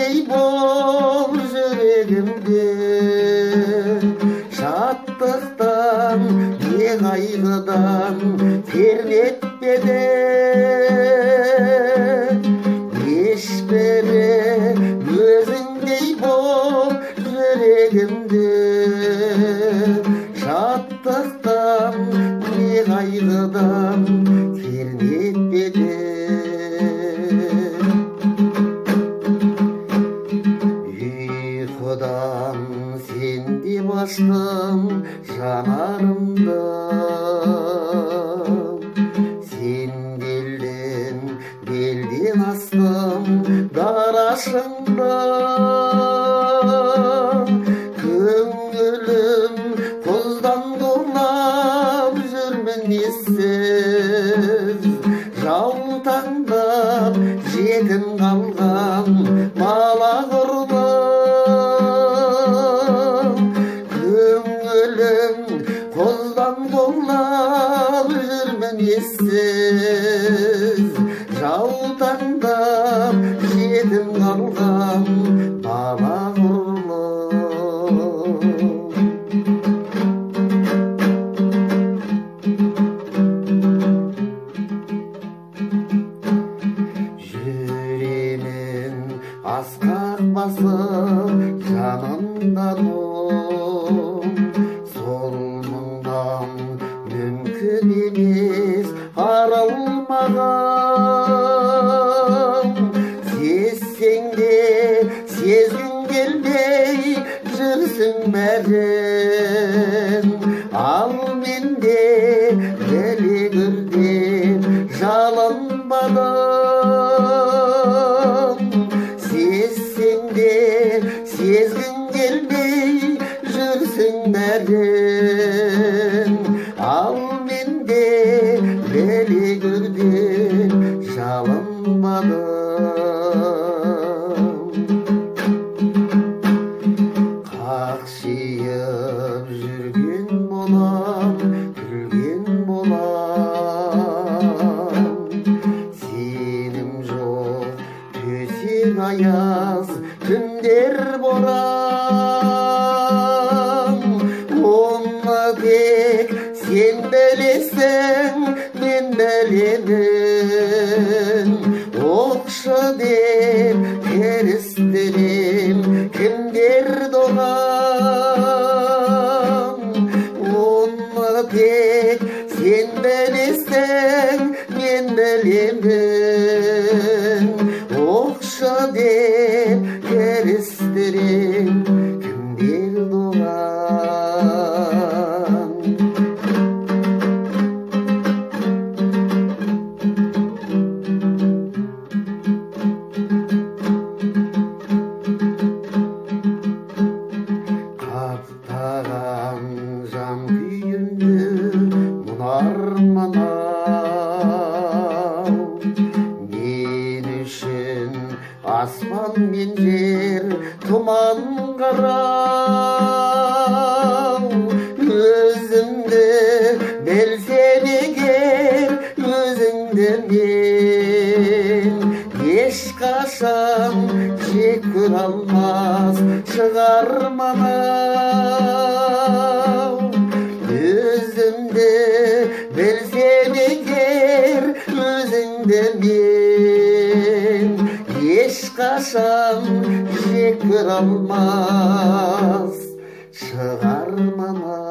Özüngdey bol yüreğimde, şatlıktan ne kaygıdan ternetmeden. Eşbere özüngdey bol yüreğimde, şatlıktan ne kaygıdan ternetmeden. Uykudan sendi bastım janarımda, sen geldin geldin astım daraşımda. Köngülüm tozdan dolap жүрмін ессіз, жаутаңдап жетім қалған бала құрбым. Көңілім тоздан долап жүрмін ессіз, жаутаңдап жетім қалған бала құрбым. Asqақ басып жанымда дом, сол мұңдан мүмкін емес арылмаған. Сезсең де сезгің келмей жүрсің бәрін, ал менде білек үрдеп жалынбадым. Сезсең де сезгің келмей жүрсің бәрін, ал менде білек үрдеп жалынбадым. Қақшиып жүрген болам, күлген болам, сенім жоқ төсек аяз, түндер боран. Оны тек сен білесің, мен білемін. Оқшы деп керістірем кімдер доған. Оны тек сен білесің, мен білемін. Оқшы деп керістірем кімдер доған. Қаптаған жан күйімді мұнармын ау, мен үшін аспан мен жер тұман қарау. Өзімді білсем егер өзіңді мен, ешқашан жек көре алмас шығармын ау. Өзімді білсем егер өзіңді мен, ешқашан жек көре алмас шығармын ау.